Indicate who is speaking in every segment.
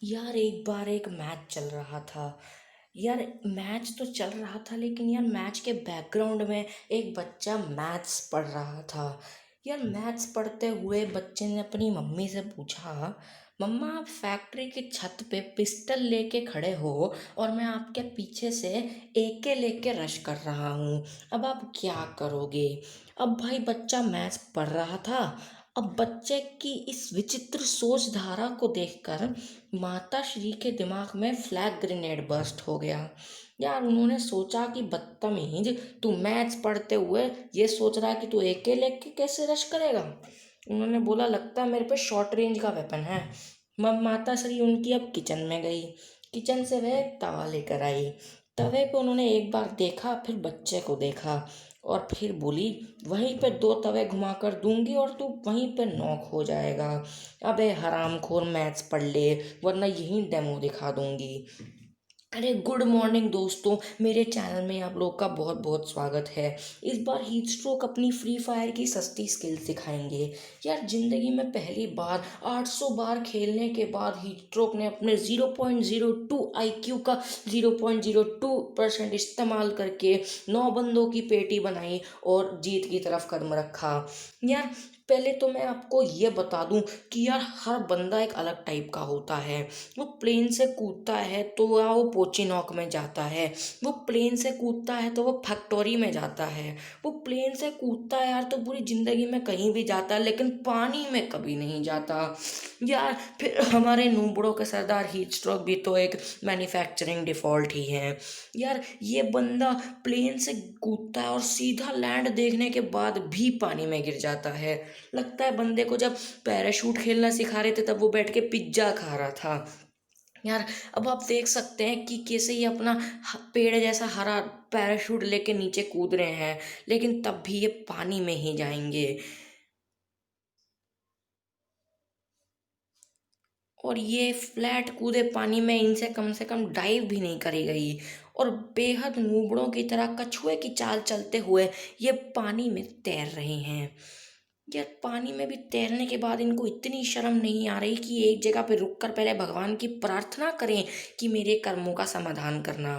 Speaker 1: यार एक बार एक मैच चल रहा था। यार मैच तो चल रहा था, लेकिन यार मैच के बैकग्राउंड में एक बच्चा मैथ्स पढ़ रहा था। यार मैथ्स पढ़ते हुए बच्चे ने अपनी मम्मी से पूछा, मम्मा आप फैक्ट्री की छत पे पिस्टल लेके खड़े हो और मैं आपके पीछे से एके लेके रश कर रहा हूँ, अब आप क्या करोगे। अब भाई बच्चा मैथ्स पढ़ रहा था। अब बच्चे की इस विचित्र सोच धारा को देखकर माता श्री के दिमाग में फ्लैग ग्रेनेड बर्स्ट हो गया। यार उन्होंने सोचा कि बदतमीज, तू मैथ्स पढ़ते हुए ये सोच रहा है कि तू एके लेके कैसे रश करेगा। उन्होंने बोला, लगता है मेरे पे शॉर्ट रेंज का वेपन है। माता श्री उनकी अब किचन में गई। किचन से वह एक तवा लेकर आई। तवे पे उन्होंने एक बार देखा, फिर बच्चे को देखा और फिर बोली, वहीं पे दो तवे घुमा कर दूंगी और तू वहीं पे नॉक हो जाएगा। अबे हरामखोर मैथ्स पढ़ ले, वरना यही डेमो दिखा दूंगी। अरे गुड मॉर्निंग दोस्तों, मेरे चैनल में आप लोग का बहुत बहुत स्वागत है। इस बार हीट स्ट्रोक अपनी फ्री फायर की सस्ती स्किल सिखाएंगे। यार जिंदगी में पहली बार 800 बार खेलने के बाद हीट स्ट्रोक ने अपने 0.02 आईक्यू का 0.02% इस्तेमाल करके 9 बंदों की पेटी बनाई और जीत की तरफ कदम रखा। यार पहले तो मैं आपको ये बता दूं कि यार हर बंदा एक अलग टाइप का होता है। वो प्लेन से कूदता है तो वो पोचिनॉक में जाता है। वो प्लेन से कूदता है तो वो फैक्ट्री में जाता है। वो प्लेन से कूदता है यार तो पूरी जिंदगी में कहीं भी जाता है, लेकिन पानी में कभी नहीं जाता। यार फिर हमारे नूबड़ों के सरदार हीट स्ट्रोक भी तो एक मैन्युफैक्चरिंग डिफॉल्ट ही है। यार ये बंदा प्लेन से कूदता है और सीधा लैंड देखने के बाद भी पानी में गिर जाता है। लगता है बंदे को जब पैराशूट खेलना सिखा रहे थे तब वो बैठ के पिज्जा खा रहा था। यार अब आप देख सकते हैं कि कैसे ये अपना पेड़ जैसा हरा पैराशूट लेके नीचे कूद रहे हैं, लेकिन तब भी ये पानी में ही जाएंगे। और ये फ्लैट कूदे पानी में, इनसे कम से कम डाइव भी नहीं करी गई। और बेहद नूबड़ों की तरह कछुए की चाल चलते हुए ये पानी में तैर रहे हैं। यार पानी में भी तैरने के बाद इनको इतनी शर्म नहीं आ रही कि एक जगह पे रुक कर पहले भगवान की प्रार्थना करें कि मेरे कर्मों का समाधान करना।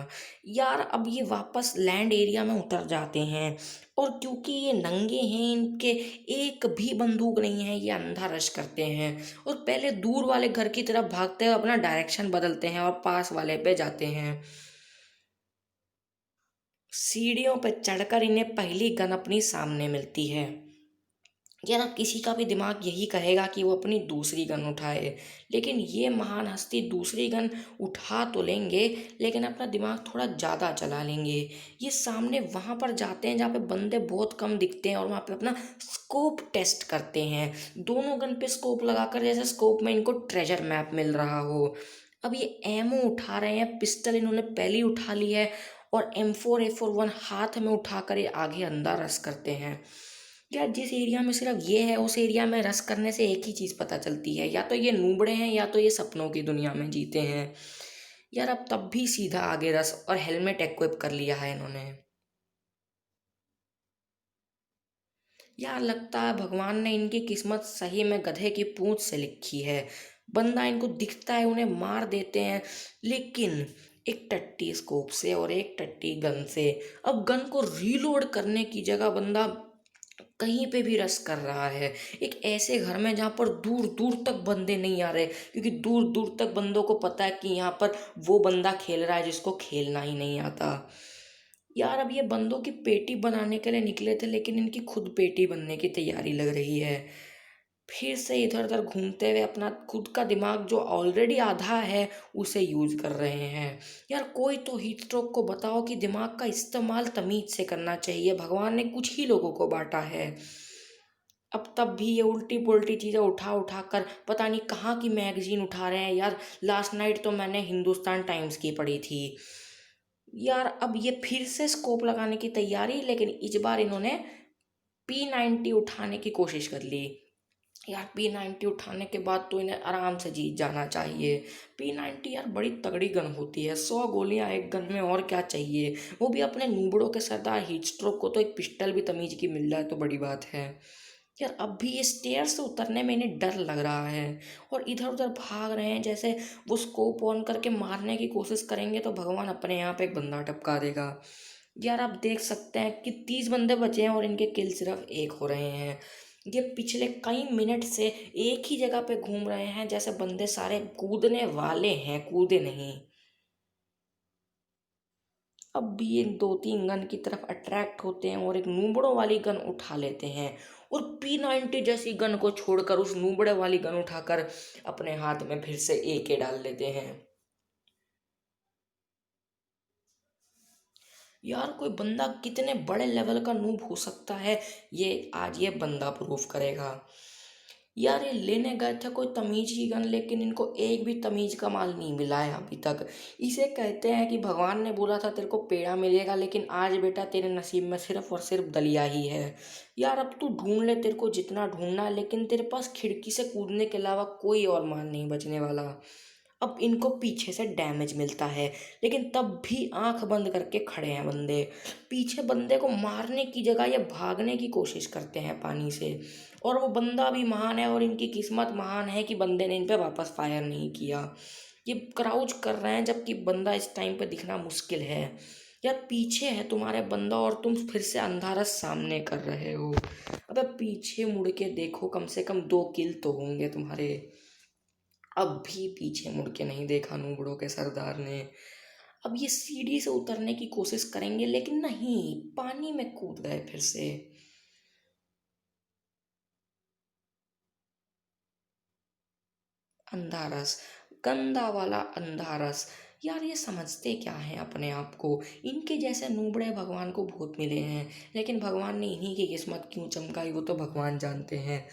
Speaker 1: यार अब ये वापस लैंड एरिया में उतर जाते हैं और क्योंकि ये नंगे हैं, इनके एक भी बंदूक नहीं है, ये अंधा रश करते हैं और पहले दूर वाले घर की तरफ भागते हुए अपना डायरेक्शन बदलते हैं और पास वाले पे जाते हैं। सीढ़ियों पर चढ़कर इन्हें पहली गन अपनी सामने मिलती है। यार अब किसी का भी दिमाग यही कहेगा कि वो अपनी दूसरी गन उठाए, लेकिन ये महान हस्ती दूसरी गन उठा तो लेंगे, लेकिन अपना दिमाग थोड़ा ज़्यादा चला लेंगे। ये सामने वहाँ पर जाते हैं जहाँ पे बंदे बहुत कम दिखते हैं और वहाँ पे अपना स्कोप टेस्ट करते हैं। दोनों गन पे स्कोप लगाकर, जैसे स्कोप में इनको ट्रेजर मैप मिल रहा हो। अब ये एमओ उठा रहे हैं, पिस्टल इन्होंने पहली उठा ली है और M4A41 हाथ में उठाकर ये आगे अंदर रस करते हैं। यार जिस एरिया में सिर्फ ये है, उस एरिया में रस करने से एक ही चीज़ पता चलती है, या तो ये नूबड़े हैं या तो ये सपनों की दुनिया में जीते हैं। यार अब तब भी सीधा आगे रस और हेलमेट इक्विप कर लिया है इन्होंने। यार लगता है भगवान ने इनकी किस्मत सही में गधे की पूंछ से लिखी है। बंदा इनको दिखता है, उन्हें मार देते हैं, लेकिन एक टट्टी स्कोप से और एक टट्टी गन से। अब गन को रीलोड करने की जगह बंदा कहीं पे भी रस कर रहा है, एक ऐसे घर में जहाँ पर दूर दूर तक बंदे नहीं आ रहे, क्योंकि दूर दूर तक बंदों को पता है कि यहाँ पर वो बंदा खेल रहा है जिसको खेलना ही नहीं आता। यार अब ये बंदों की पेटी बनाने के लिए निकले थे, लेकिन इनकी खुद पेटी बनने की तैयारी लग रही है। फिर से इधर उधर घूमते हुए अपना खुद का दिमाग जो ऑलरेडी आधा है उसे यूज कर रहे हैं। यार कोई तो हीट स्ट्रोक को बताओ कि दिमाग का इस्तेमाल तमीज से करना चाहिए, भगवान ने कुछ ही लोगों को बांटा है। अब तब भी ये उल्टी पुल्टी चीज़ें उठा उठा कर पता नहीं कहाँ की मैगजीन उठा रहे हैं। यार लास्ट नाइट तो मैंने हिंदुस्तान टाइम्स की पढ़ी थी। यार अब ये फिर से स्कोप लगाने की तैयारी, लेकिन इस बार इन्होंने P90 उठाने की कोशिश कर ली। यार P90 उठाने के बाद तो इन्हें आराम से जीत जाना चाहिए। P90 यार बड़ी तगड़ी गन होती है, 100 गोलियां एक गन में, और क्या चाहिए। वो भी अपने नूबड़ों के सरदार हीट स्ट्रोक को तो एक पिस्टल भी तमीज की मिल जाए तो बड़ी बात है। यार अब भी ये स्टेयर से उतरने में इन्हें डर लग रहा है और इधर उधर भाग रहे हैं, जैसे वो स्कोप ऑन करके मारने की कोशिश करेंगे तो भगवान अपने आप एक बंदा टपका देगा। यार आप देख सकते हैं कि 30 बंदे बचे हैं और इनके किल सिर्फ एक हो रहे हैं। ये पिछले कई मिनट से एक ही जगह पे घूम रहे हैं, जैसे बंदे सारे कूदने वाले हैं, कूदे नहीं। अब भी ये दो तीन गन की तरफ अट्रैक्ट होते हैं और एक नूबड़ों वाली गन उठा लेते हैं और P90 जैसी गन को छोड़कर उस नूबड़े वाली गन उठाकर अपने हाथ में फिर से AK डाल लेते हैं। यार कोई बंदा कितने बड़े लेवल का नूब हो सकता है, ये आज ये बंदा प्रूफ करेगा। यार ये लेने गए थे कोई तमीज की गन, लेकिन इनको एक भी तमीज का माल नहीं मिला है अभी तक। इसे कहते हैं कि भगवान ने बोला था तेरे को पेड़ा मिलेगा, लेकिन आज बेटा तेरे नसीब में सिर्फ और सिर्फ दलिया ही है। यार अब तू ढूंढ ले तेरे को जितना ढूंढना है, लेकिन तेरे पास खिड़की से कूदने के अलावा कोई और माल नहीं बचने वाला। अब इनको पीछे से डैमेज मिलता है, लेकिन तब भी आंख बंद करके खड़े हैं बंदे। पीछे बंदे को मारने की जगह ये भागने की कोशिश करते हैं पानी से। और वो बंदा भी महान है और इनकी किस्मत महान है कि बंदे ने इन पे वापस फायर नहीं किया। ये क्राउच कर रहे हैं जबकि बंदा इस टाइम पे दिखना मुश्किल है। यार पीछे है तुम्हारे बंदा और तुम फिर से अंधारा सामने कर रहे हो। अबे पीछे मुड़ के देखो, कम से कम 2 किल तो होंगे तुम्हारे। अब भी पीछे मुड़ के नहीं देखा नूबड़ों के सरदार ने। अब ये सीढ़ी से उतरने की कोशिश करेंगे, लेकिन नहीं, पानी में कूद गए फिर से। अंधारस, गंदा वाला अंधारस। यार ये समझते क्या हैं अपने आप को। इनके जैसे नूबड़े भगवान को बहुत मिले हैं, लेकिन भगवान ने इन्हीं की किस्मत क्यों चमकाई वो तो भगवान जानते हैं।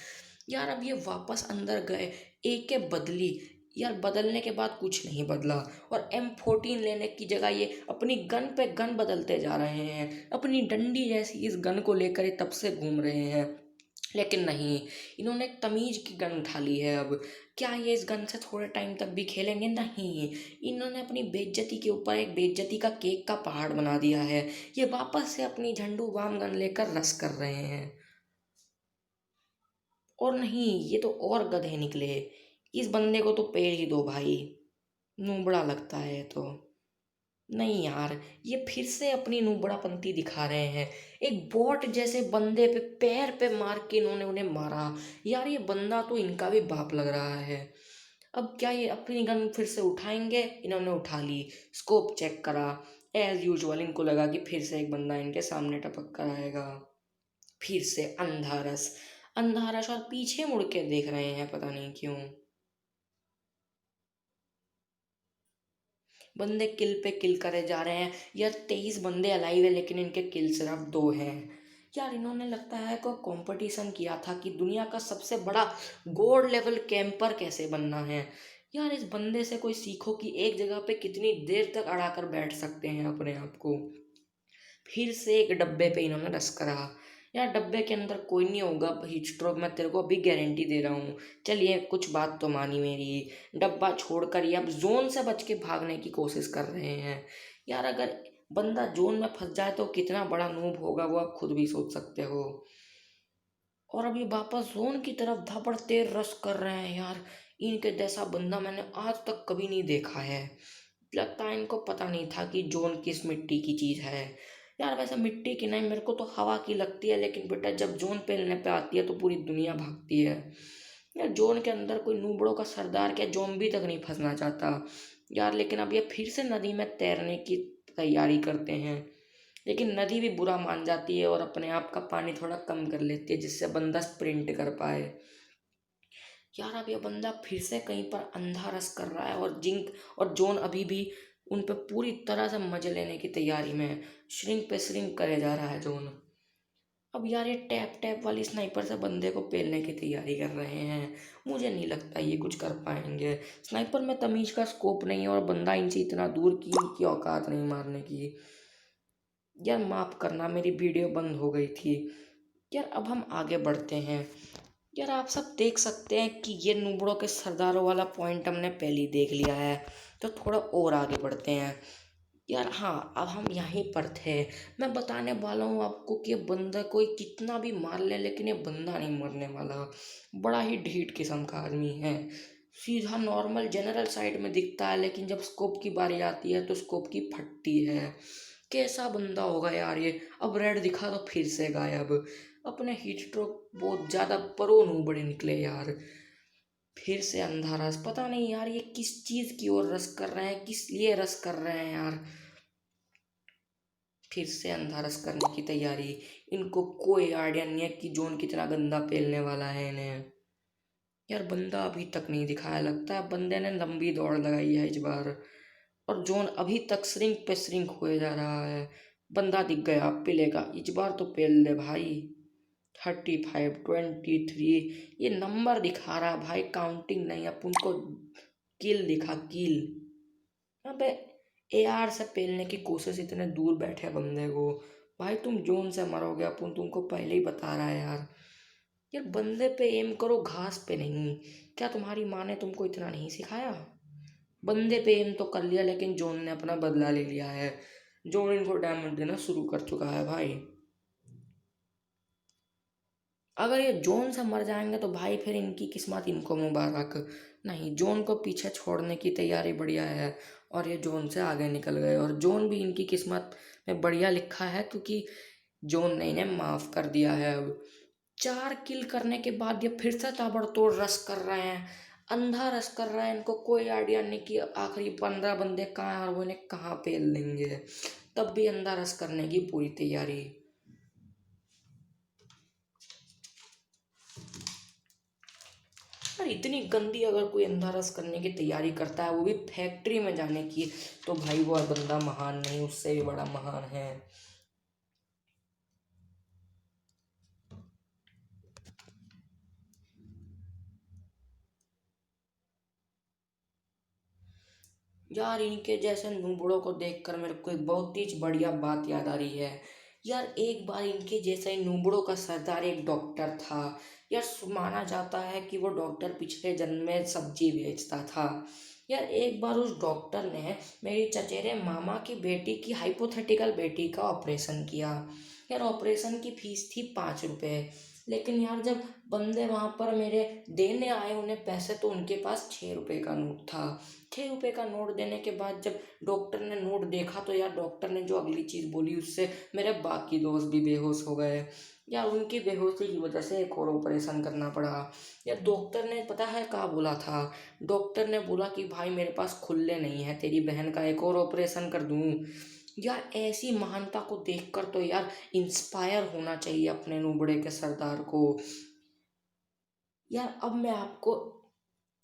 Speaker 1: यार अब ये वापस अंदर गए, AK बदली। यार बदलने के बाद कुछ नहीं बदला और M14 लेने की जगह ये अपनी गन पे गन बदलते जा रहे हैं। अपनी डंडी जैसी इस गन को लेकर ये तब से घूम रहे हैं, लेकिन नहीं, इन्होंने एक तमीज की गन उठा ली है अब। क्या ये इस गन से थोड़े टाइम तक भी खेलेंगे? नहीं, इन्होंने अपनी बेइज्जती के ऊपर एक बेइज्जती का केक का पहाड़ बना दिया है। ये वापस से अपनी झंडू बाम गन लेकर रस कर रहे हैं। और नहीं, ये तो और गधे निकले। इस बंदे को तो पेड़ ही दो भाई, नूबड़ा लगता है ये तो। नहीं यार, ये फिर से अपनी नुबड़ापंती दिखा रहे हैं। एक बॉट जैसे बंदे पे पैर पे मार के इन्होंने उन्हें मारा। यार ये बंदा तो इनका भी बाप लग रहा है। अब क्या ये अपनी गन फिर से उठाएंगे? इन्होंने उठा ली, स्कोप चेक करा। एज यूजुअल इनको लगा कि फिर से एक बंदा इनके सामने टपक कर आएगा। फिर से अंधारस, अंधारस, और पीछे मुड़ के देख रहे हैं पता नहीं क्यों। बंदे किल पे किल करे जा रहे हैं। यार 23 बंदे अलाइव है, लेकिन इनके किल सिर्फ 2 हैं। यार इन्होंने लगता है को कंपटीशन किया था कि दुनिया का सबसे बड़ा गोल्ड लेवल कैंपर कैसे बनना है। यार इस बंदे से कोई सीखो कि एक जगह पे कितनी देर तक अड़ा कर बैठ सकते हैं अपने आप को। फिर से एक डब्बे पे इन्होंने रस करा। यार डब्बे के अंदर कोई नहीं होगा हीट स्ट्रोक, मैं तेरे को अभी गारंटी दे रहा हूँ। चलिए कुछ बात तो मानी मेरी। डब्बा छोड़कर ये अब जोन से बच के भागने की कोशिश कर रहे हैं। यार अगर बंदा जोन में फंस जाए तो कितना बड़ा नूब होगा वो आप खुद भी सोच सकते हो। और अभी वापस जोन की तरफ धपड़ते रस कर रहे हैं। यार इनके जैसा बंदा मैंने आज तक कभी नहीं देखा है। लगता है इनको पता नहीं था कि जोन किस मिट्टी की चीज़ है। यार वैसे मिट्टी की नहीं, मेरे को तो हवा की लगती है, लेकिन बेटा जब जोन पेलने पे आती है तो पूरी दुनिया भागती है। यार जोन के अंदर कोई नूबड़ों का सरदार क्या जोम्बी तक नहीं फंसना चाहता। यार लेकिन अब ये फिर से नदी में तैरने की तैयारी करते हैं, लेकिन नदी भी बुरा मान जाती है और अपने आप का पानी थोड़ा कम कर लेती है जिससे बंदा स्प्रिंट कर पाए। यार अब ये बंदा फिर से कहीं पर अंधा रस कर रहा है और जिंक और जोन अभी भी उन पे पूरी तरह से मजे लेने की तैयारी में है। श्रिंक पे श्रिंक करे जा रहा है जोन। अब यार ये टैप टैप वाली स्नाइपर से बंदे को पेलने की तैयारी कर रहे हैं। मुझे नहीं लगता ये कुछ कर पाएंगे। स्नाइपर में तमीज का स्कोप नहीं है और बंदा इनसे इतना दूर की औकात नहीं मारने की। यार माफ़ करना मेरी वीडियो बंद हो गई थी। यार अब हम आगे बढ़ते हैं। यार आप सब देख सकते हैं कि ये नुबड़ों के सरदारों वाला पॉइंट हमने पहले ही देख लिया है, तो थोड़ा और आगे बढ़ते हैं। यार हाँ, अब हम यहीं पर थे। मैं बताने वाला हूँ आपको कि ये बंदा कोई कितना भी मार ले लेकिन ये बंदा नहीं मरने वाला। बड़ा ही ढीठ किस्म का आदमी है। सीधा नॉर्मल जनरल साइड में दिखता है लेकिन जब स्कोप की बारी आती है तो स्कोप की फटती है। कैसा बंदा होगा यार ये। अब रेड दिखा तो फिर से गायब। अपने हीट स्ट्रोक बहुत ज़्यादा प्रो बड़े निकले यार। फिर से अंधा रस। पता नहीं यार ये किस चीज़ की ओर रस कर रहे हैं, किस लिए रस कर रहे हैं यार। फिर से अंधा रस करने की तैयारी। इनको कोई आइडिया नहीं है कि जोन कितना गंदा पेलने वाला है इन्हें। यार बंदा अभी तक नहीं दिखाया, लगता है बंदे ने लंबी दौड़ लगाई है इस बार। और जोन अभी तक श्रिंक पे श्रिंक हुए जा रहा है। बंदा दिख गया, पेलेगा इस बार तो पेल दे भाई। 35, 23। ये नंबर दिखा रहा है भाई, काउंटिंग नहीं। अब उनको किल दिखा, किल। अबे एआर से पेलने की कोशिश, इतने दूर बैठे बंदे को। भाई तुम जोन से मरोगे, अपन तुमको पहले ही बता रहा है यार। यार बंदे पे एम करो, घास पे नहीं। क्या तुम्हारी माँ ने तुमको इतना नहीं सिखाया। बंदे पे एम तो कर लिया लेकिन जोन ने अपना बदला ले लिया है। जोन इनको डैमेज देना शुरू कर चुका है भाई। अगर ये जोन से मर जाएंगे तो भाई फिर इनकी किस्मत इनको मुबारक। नहीं, जोन को पीछे छोड़ने की तैयारी बढ़िया है। और ये जोन से आगे निकल गए और जोन भी इनकी किस्मत में बढ़िया लिखा है क्योंकि जोन ने इन्हें माफ कर दिया है अब। 4 किल करने के बाद ये फिर से ताबड़तोड़ रश कर रहे हैं। अंधा रश कर रहा है, इनको कोई आइडिया नहीं कि आखिरी 15 बंदे कहाँ हैं और वो इन्हें कहाँ पेल देंगे। तब भी अंधा रश करने की पूरी तैयारी। और इतनी गंदी अगर कोई अंधा रस करने की तैयारी करता है वो भी फैक्ट्री में जाने की, तो भाई वो बंदा महान नहीं, उससे भी बड़ा महान है। यार इनके जैसे नूबड़ों को देखकर मेरे को एक बहुत ही बढ़िया बात याद आ रही है। यार एक बार इनके जैसे ही नूबड़ों का सरदार एक डॉक्टर था। यार माना जाता है कि वो डॉक्टर पिछले जन्म में सब्जी बेचता था। यार एक बार उस डॉक्टर ने मेरी चचेरे मामा की बेटी की हाइपोथेटिकल बेटी का ऑपरेशन किया। यार ऑपरेशन की फीस थी 5 रुपये। लेकिन यार जब बंदे वहाँ पर मेरे देने आए उन्हें पैसे, तो उनके पास 6 रुपये का नोट था। 6 रुपये का नोट देने के बाद जब डॉक्टर ने नोट देखा तो यार डॉक्टर ने जो अगली चीज़ बोली उससे मेरे बाकी दोस्त भी बेहोश हो गए। यार उनकी बेहोशी की वजह से एक और ऑपरेशन करना पड़ा। यार डॉक्टर ने पता है क्या बोला था। डॉक्टर ने बोला कि भाई मेरे पास खुले नहीं है, तेरी बहन का एक और ऑपरेशन कर दूँ। यार ऐसी महानता को देखकर तो यार इंस्पायर होना चाहिए अपने नूबड़े के सरदार को। यार अब मैं आपको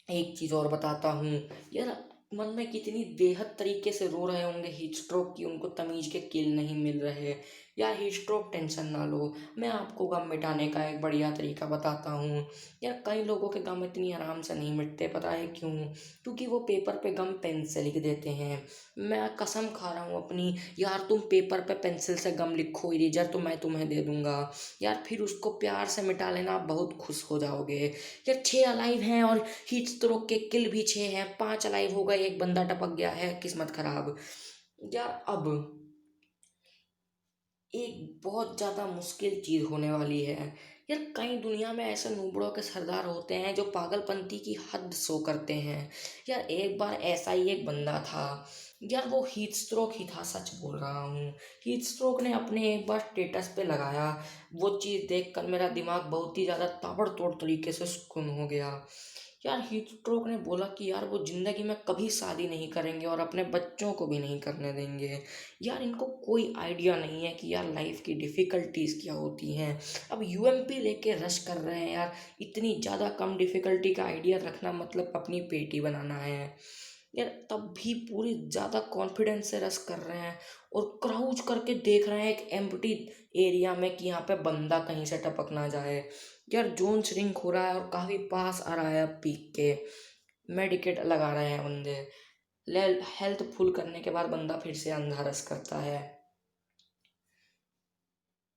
Speaker 1: एक चीज़ और बताता हूँ। यार मन में कितनी बेहद तरीके से रो रहे होंगे हीट स्ट्रोक की, उनको तमीज के किल नहीं मिल रहे। यार हीट स्ट्रोक टेंशन ना लो, मैं आपको गम मिटाने का एक बढ़िया तरीका बताता हूँ। यार कई लोगों के गम इतनी आराम से नहीं मिटते, पता है क्यों। क्योंकि वो पेपर पे गम पेन से लिख देते हैं। मैं कसम खा रहा हूँ अपनी। यार तुम पेपर पे पेंसिल से गम लिखो इरेजर, तो मैं तुम्हें दे दूंगा। यार फिर उसको प्यार से मिटा लेना, आप बहुत खुश हो जाओगे। यार 6 अलाइव हैं और हीट स्ट्रोक के किल भी 6 हैं। 5 अलाइव हो गए, एक बंदा टपक गया है, किस्मत खराब। यार अब एक बहुत ज़्यादा मुश्किल चीज़ होने वाली है। यार कई दुनिया में ऐसे नूबड़ों के सरदार होते हैं जो पागलपंती की हद शो करते हैं। यार एक बार ऐसा ही एक बंदा था। यार वो हीट स्ट्रोक ही था, सच बोल रहा हूँ। हीट स्ट्रोक ने अपने एक बार स्टेटस पे लगाया। वो चीज़ देखकर मेरा दिमाग बहुत ही ज़्यादा ताबड़तोड़ तरीके से सुकून हो गया। यार हीट स्ट्रोक ने बोला कि यार वो ज़िंदगी में कभी शादी नहीं करेंगे और अपने बच्चों को भी नहीं करने देंगे। यार इनको कोई आइडिया नहीं है कि यार लाइफ की डिफ़िकल्टीज़ क्या होती हैं। अब यूएमपी लेके रश कर रहे हैं यार। इतनी ज़्यादा कम डिफ़िकल्टी का आइडिया रखना मतलब अपनी पेटी बनाना है। यार तब भी पूरी ज़्यादा कॉन्फिडेंस से रश कर रहे हैं। और क्राउच करके देख रहे हैं एक एम्प्टी एरिया में कि यहाँ पे बंदा कहीं से टपक ना जाए। यार जोन श्रिंक हो रहा है और काफ़ी पास आ रहा है अब पीक के। मेडिकेट लगा रहे हैं बंदे। ले हेल्थ फुल करने के बाद बंदा फिर से अंधा रस करता है।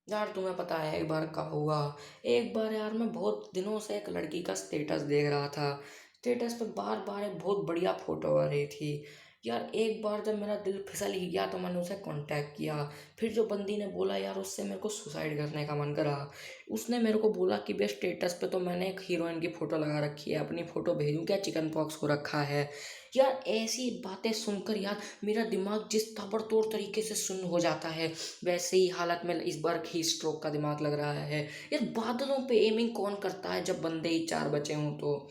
Speaker 1: यार तुम्हें पता है एक बार क्या हुआ। एक बार यार मैं बहुत दिनों से एक लड़की का स्टेटस देख रहा था। स्टेटस पे बार बार एक बहुत बढ़िया फोटो आ रही थी। यार एक बार जब मेरा दिल फिसल ही गया तो मैंने उसे कांटेक्ट किया। फिर जो बंदी ने बोला यार, उससे मेरे को सुसाइड करने का मन करा। उसने मेरे को बोला कि बे स्टेटस पे तो मैंने एक हीरोइन की फ़ोटो लगा रखी है, अपनी फ़ोटो भेजूँ क्या, चिकन पॉक्स हो रखा है। यार ऐसी बातें सुनकर यार मेरा दिमाग जिस ताबड़तोड़ तरीके से सुन्न हो जाता है, वैसे ही हालत में इस बार ही स्ट्रोक का दिमाग लग रहा है। यार बादलों पे एमिंग कौन करता है जब बंदे ही चार बचे हों तो।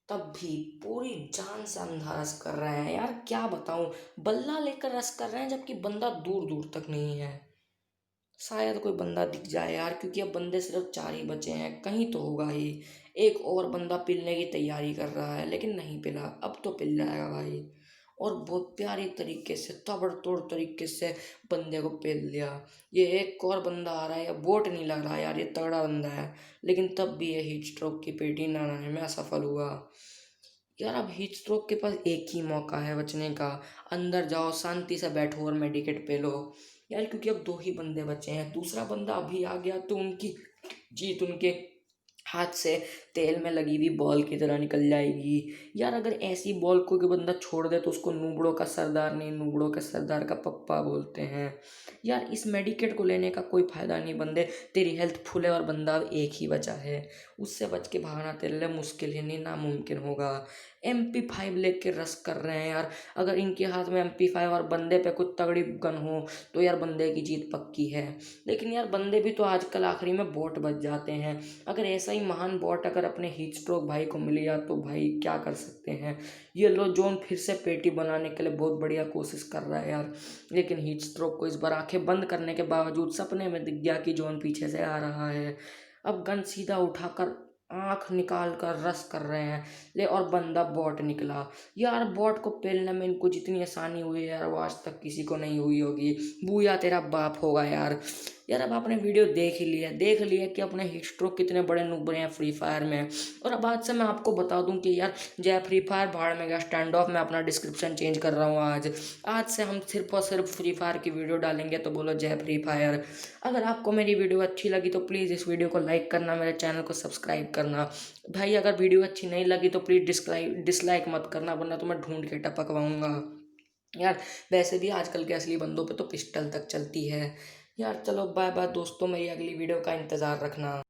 Speaker 1: तब भी पूरी जान से अंधा रस कर रहे हैं यार, क्या बताऊं। बल्ला लेकर रस कर रहे हैं जबकि बंदा दूर दूर तक नहीं है। शायद कोई बंदा दिख जाए यार, क्योंकि अब बंदे सिर्फ चार ही बचे हैं, कहीं तो होगा ही। एक और बंदा पिलने की तैयारी कर रहा है लेकिन नहीं पिला, अब तो पिल जाएगा भाई। और बहुत प्यारी तरीके से, ताबड़तोड़ तरीके से बंदे को पेल दिया। ये एक और बंदा आ रहा है, ये बोट नहीं लग रहा यार, ये तगड़ा बंदा है। लेकिन तब भी ये हीट स्ट्रोक की पेटी बनाने में असफल हुआ। यार अब हीट स्ट्रोक के पास एक ही मौका है बचने का। अंदर जाओ, शांति से बैठो और मेडिकेट पे लो। यार क्योंकि अब दो ही बंदे बचे हैं, दूसरा बंदा अभी आ गया तो उनकी जीत उनके हाथ से तेल में लगी हुई बॉल की तरह निकल जाएगी। यार अगर ऐसी बॉल को कोई बंदा छोड़ दे तो उसको नूबड़ों का सरदार नहीं, नूबड़ों के सरदार का पप्पा बोलते हैं। यार इस मेडिकेट को लेने का कोई फायदा नहीं बंदे, तेरी हेल्थ फुल है और बंदा अब एक ही बचा है। उससे बच के भागना तेरे लिए मुश्किल ही नहीं, नामुमकिन होगा। MP5 लेके रस कर रहे हैं यार। अगर इनके हाथ में MP5 और बंदे पे कुछ तगड़ी गन हो तो यार बंदे की जीत पक्की है। लेकिन यार बंदे भी तो आजकल आखिरी में बॉट बच जाते हैं। अगर ऐसा ही महान बॉट अगर अपने हीट स्ट्रोक भाई को मिल गया तो भाई क्या कर सकते हैं। ये लो जोन फिर से पेटी बनाने के लिए बहुत बढ़िया कोशिश कर रहा है यार। लेकिन हीट स्ट्रोक को इस बार आंखें बंद करने के बावजूद सपने में दिख गया कि जोन पीछे से आ रहा है। अब गन सीधा उठाकर आंख निकाल कर रस कर रहे हैं। ले और बंदा बॉट निकला। यार बॉट को पेलने में इनको जितनी आसानी हुई है यार, वो आज तक किसी को नहीं हुई होगी। बूया तेरा बाप होगा यार। यार अब आपने वीडियो देख लिया कि अपने हीट स्ट्रोक कितने बड़े नुबड़े हैं फ्री फायर में। और अब आज से मैं आपको बता दूं कि यार जय फ्री फायर भाड़ में गया स्टैंड ऑफ, मैं अपना डिस्क्रिप्शन चेंज कर रहा हूँ आज। आज से हम सिर्फ और सिर्फ फ्री फायर की वीडियो डालेंगे, तो बोलो जय फ्री फायर। अगर आपको मेरी वीडियो अच्छी लगी तो प्लीज़ इस वीडियो को लाइक करना, मेरे चैनल को सब्सक्राइब करना। भाई अगर वीडियो अच्छी नहीं लगी तो प्लीज़ डिसलाइक मत करना, वरना तो मैं ढूंढ के टपकवाऊंगा यार। वैसे भी आजकल के असली बंदों पे तो पिस्टल तक चलती है। यार चलो बाय बाय दोस्तों, मेरी अगली वीडियो का इंतज़ार रखना।